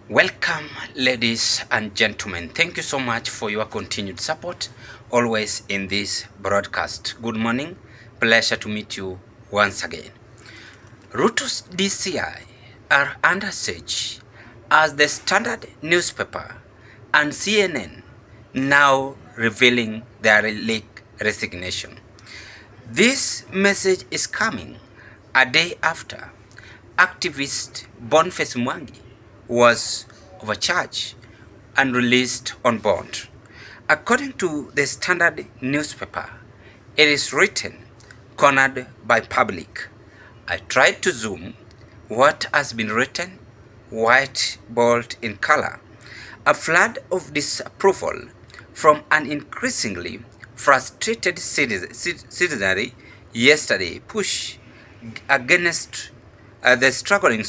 Welcome, ladies and gentlemen. Thank you so much for your continued support, always in this broadcast. Good morning. Pleasure to meet you once again. Ruto's DCI are under siege as the Standard newspaper and CNN now revealing their resignation. This message is coming a day after activist Boniface Mwangi was overcharged and released on bond. According to the Standard newspaper, it is written, cornered by public. I tried to zoom what has been written, white bold in color. A flood of disapproval from an increasingly frustrated citizenry yesterday pushed against the struggling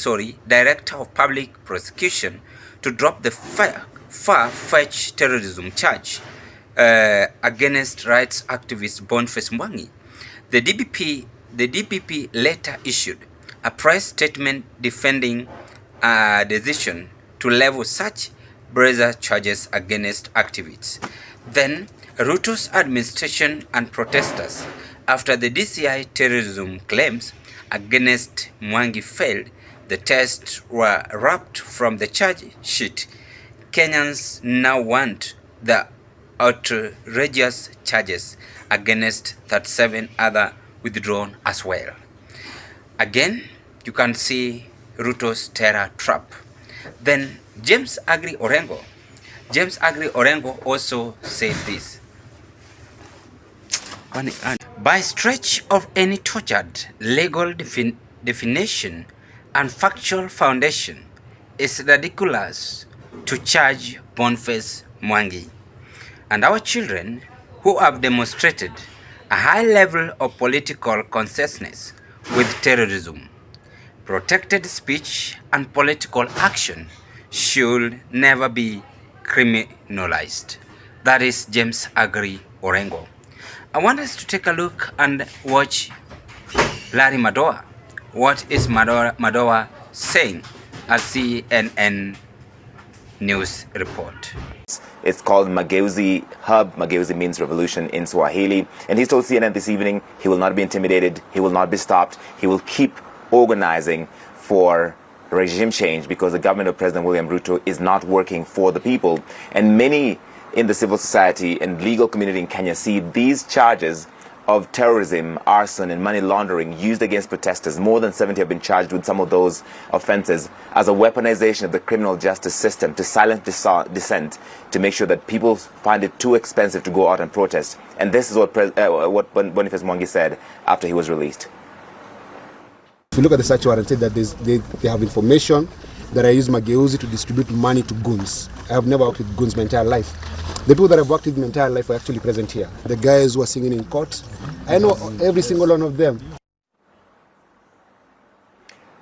director of public prosecution to drop the far-fetched terrorism charge against rights activist Boniface Mwangi. The DPP later issued a press statement defending a decision to level such brazen charges against activists. Then, Ruto's administration and protesters, after the DCI terrorism claims against Mwangi failed, the tests were wrapped from the charge sheet. Kenyans now want the outrageous charges against 37 other withdrawn as well. Again, you can see Ruto's terror trap. Then James Agri Orengo also said this. By stretch of any tortured legal definition and factual foundation, it's ridiculous to charge Boniface Mwangi and our children who have demonstrated a high level of political consciousness with terrorism. Protected speech and political action should never be criminalized. That is James Agri Orengo. I want us to take a look and watch Larry Madawa. What is Madawa saying? A CNN news report. It's called Mageuzi Hub. Mageuzi means revolution in Swahili. And he's told CNN this evening he will not be intimidated, he will not be stopped, he will keep organizing for regime change because the government of President William Ruto is not working for the people. And many in the civil society and legal community in Kenya see these charges of terrorism, arson, and money laundering used against protesters, more than 70 have been charged with some of those offenses, as a weaponization of the criminal justice system to silence dissent, to make sure that people find it too expensive to go out and protest. And this is what Boniface Mwangi said after he was released. If you look at the search warrant, that they have information that I use Mageuzi to distribute money to goons. I have never worked with goons my entire life. The people that I've worked with my entire life are actually present here. The guys who are singing in court, I know every single one of them.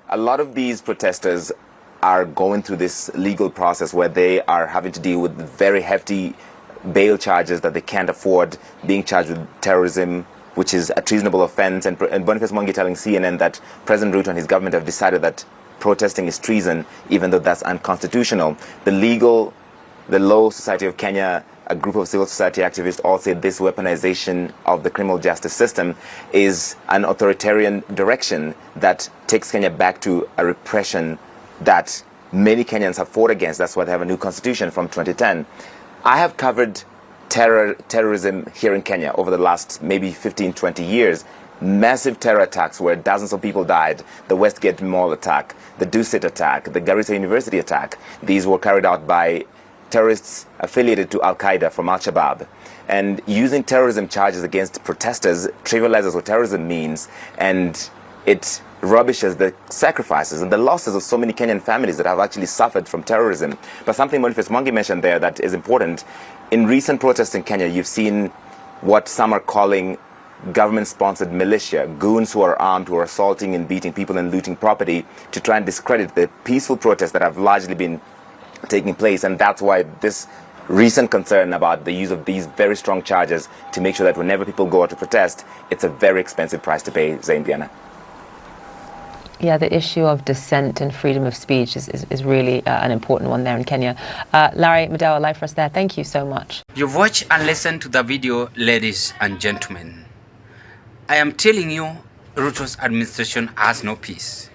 A lot of these protesters are going through this legal process where they are having to deal with very hefty bail charges that they can't afford, being charged with terrorism, which is a treasonable offense. And Boniface Mwangi telling CNN that President Ruto and his government have decided that protesting is treason, even though that's unconstitutional. The Law Society of Kenya, a group of civil society activists, all say this weaponization of the criminal justice system is an authoritarian direction that takes Kenya back to a repression that many Kenyans have fought against. That's why they have a new constitution from 2010. I have covered terrorism here in Kenya over the last maybe 15, 20 years. Massive terror attacks where dozens of people died. The Westgate Mall attack, the Dusit attack, the Garissa University attack. These were carried out by terrorists affiliated to Al-Qaeda from Al-Shabaab. And using terrorism charges against protesters trivializes what terrorism means, and it rubbishes the sacrifices and the losses of so many Kenyan families that have actually suffered from terrorism. But something Boniface Mwangi mentioned there that is important. In recent protests in Kenya, you've seen what some are calling government-sponsored militia, goons who are armed, who are assaulting and beating people and looting property to try and discredit the peaceful protests that have largely been taking place. And that's why this recent concern about the use of these very strong charges to make sure that whenever people go out to protest, it's a very expensive price to pay, Zain Diana. Yeah, the issue of dissent and freedom of speech is really an important one there in Kenya. Larry, Madawa, live for us there. Thank you so much. You've watched and listened to the video, ladies and gentlemen. I am telling you, Ruto's administration has no peace.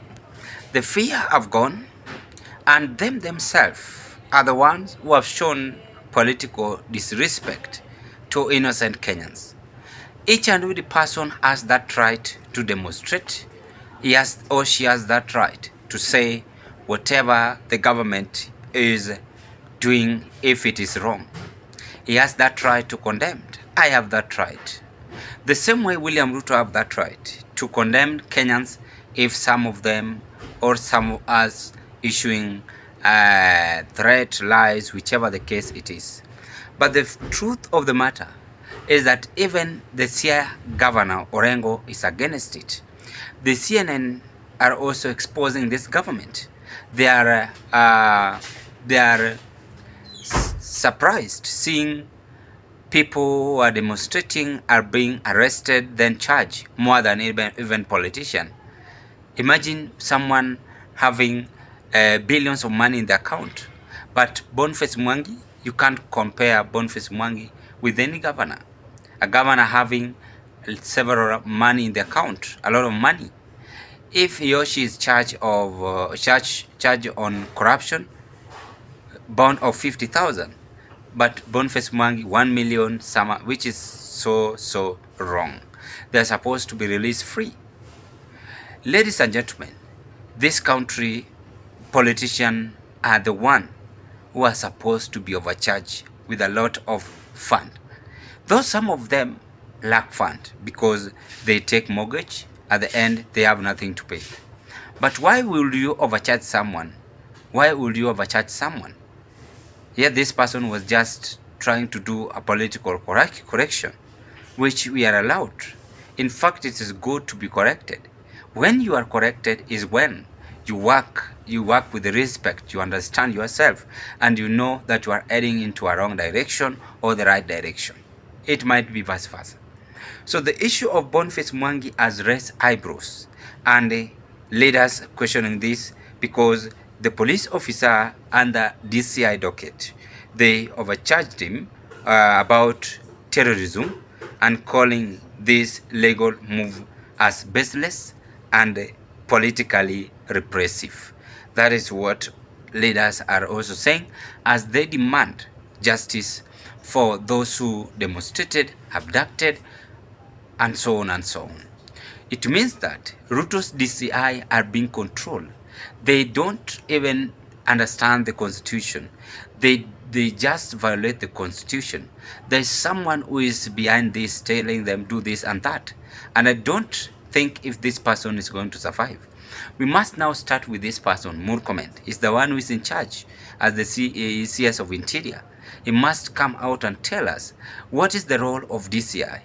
The fear have gone, and them themselves are the ones who have shown political disrespect to innocent Kenyans. Each and every person has that right to demonstrate. He has or she has that right to say whatever the government is doing if it is wrong. He has that right to condemn. I have that right. The same way William Ruto have that right to condemn Kenyans if some of them or some of us issuing threat, lies, whichever the case it is. But the truth of the matter is that even the Siaya governor, Orengo, is against it. The CNN are also exposing this government. They are surprised seeing people who are demonstrating are being arrested, then charged more than even politicians. Imagine someone having billions of money in the account. But Boniface Mwangi, you can't compare Boniface Mwangi with any governor. A governor having several money in the account, a lot of money. If he or she is charged of charged on corruption, bond of 50,000, but Boniface Mwangi 1 million, which is so wrong. They're supposed to be released free. Ladies and gentlemen, this country politicians are the one who are supposed to be overcharged with a lot of fund. Though some of them lack fund because they take mortgage, at the end they have nothing to pay. But why will you overcharge someone? Why will you overcharge someone? Yet this person was just trying to do a political correction, which we are allowed. In fact, it is good to be corrected. When you are corrected is when you work with respect, you understand yourself, and you know that you are heading into a wrong direction or the right direction. It might be vice versa. So the issue of Boniface Mwangi has raised eyebrows, and leaders questioning this because the police officer under DCI docket, they overcharged him about terrorism and calling this legal move as baseless and politically repressive. That is what leaders are also saying as they demand justice for those who demonstrated, abducted, and so on and so on. It means that Ruto's DCI are being controlled. They don't even understand the constitution. They just violate the constitution. There's someone who is behind this telling them do this and that. And I don't think if this person is going to survive. We must now start with this person, Murkomen. He's the one who is in charge as the CS of Interior. He must come out and tell us what is the role of DCI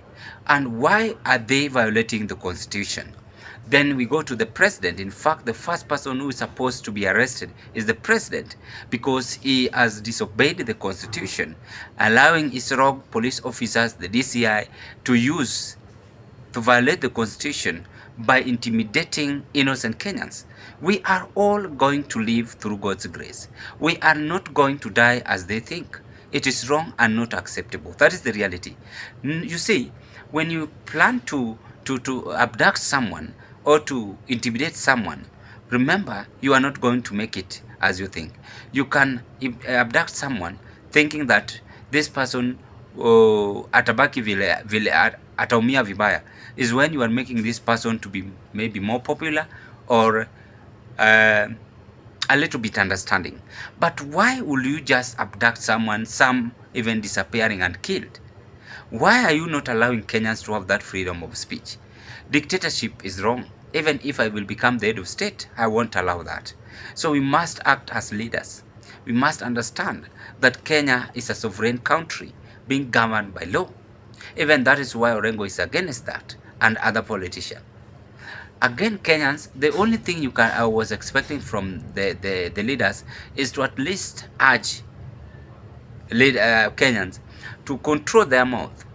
and why are they violating the constitution. Then we go to the president. In fact, the first person who is supposed to be arrested is the president because he has disobeyed the constitution, allowing his rogue police officers, the DCI, to violate the constitution by intimidating innocent Kenyans. We are all going to live through God's grace. We are not going to die as they think. It is wrong and not acceptable. That is the reality. You see, when you plan to abduct someone or to intimidate someone, remember, you are not going to make it as you think. You can abduct someone thinking that this person atabaki vile ataumia vibaya, is when you are making this person to be maybe more popular or a little bit understanding. But why will you just abduct someone, some even disappearing and killed? Why are you not allowing Kenyans to have that freedom of speech? Dictatorship is wrong. Even if I will become the head of state, I won't allow that. So we must act as leaders. We must understand that Kenya is a sovereign country being governed by law. Even that is why Orengo is against that and other politicians. Again, Kenyans, the only thing I was expecting from the leaders is to at least urge Kenyans to control their mouth.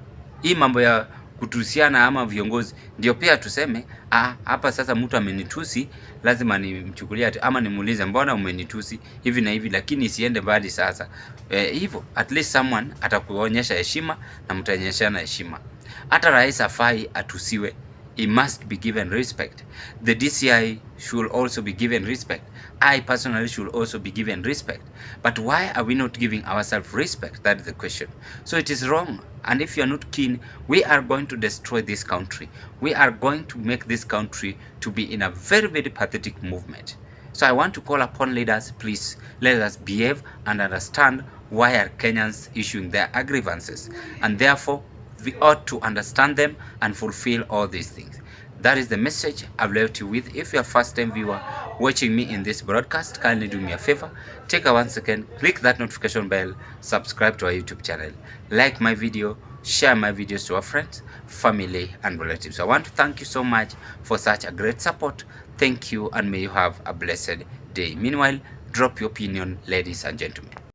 Hii mambo ya kutusiana ama viongozi, ndio pia tuseme hapa sasa mtu amenitusi, lazima nimchukulie ama nimuulize mbona umenitusi hivi na hivi, lakini isiende mbali sasa. Hivyo at least someone atakuonyesha heshima na mtaonyeshana heshima. Hata rais afai atusiwe. He must be given respect. The DCI should also be given respect. I personally should also be given respect. But why are we not giving ourselves respect? That is the question. So it is wrong. And if you are not keen, we are going to destroy this country. We are going to make this country to be in a very, very pathetic movement. So I want to call upon leaders, please let us behave and understand why are Kenyans issuing their grievances. And therefore, we ought to understand them and fulfill all these things. That is the message I've left you with. If you're a first-time viewer watching me in this broadcast, kindly do me a favor. Take a 1 second, click that notification bell, subscribe to our YouTube channel, like my video, share my videos to our friends, family, and relatives. I want to thank you so much for such a great support. Thank you, and may you have a blessed day. Meanwhile, drop your opinion, ladies and gentlemen.